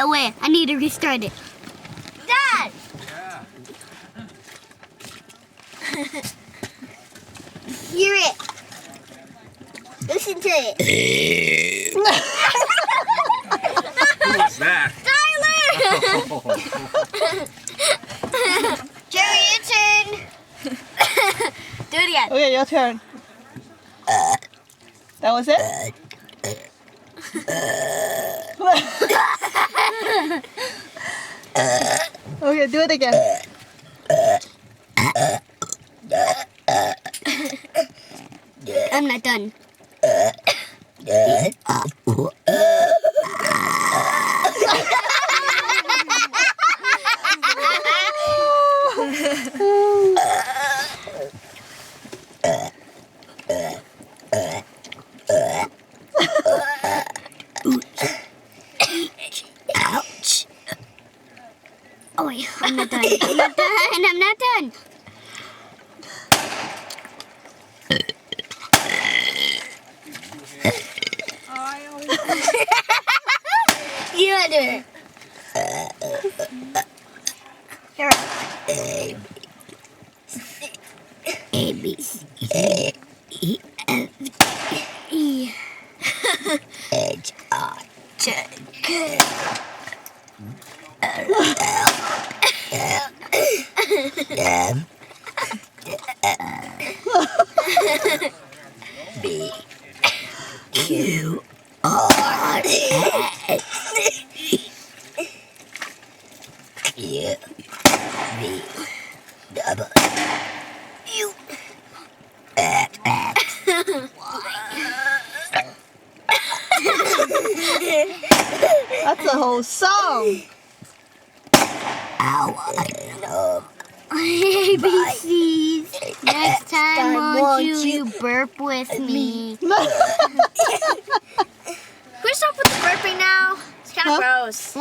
Oh wait, I need to restart it. Dad! Yeah. Hear it. Listen to it. What's that? Tyler! Oh. Jerry, your turn. Do it again. Okay, your turn. That was it? Okay, do it again. I'm not done. Ouch. Oh wait, I'm not done. I'm not done. I'm not done. You gotta do it. Here. A, B, C, D, E, F, E, H, I, J, K. M, B, Q, R, S, U, V, W, X, That's a whole song. ABCs. Next time, won't you burp with me? Can we stop with the burping now? It's kind of Huh? gross.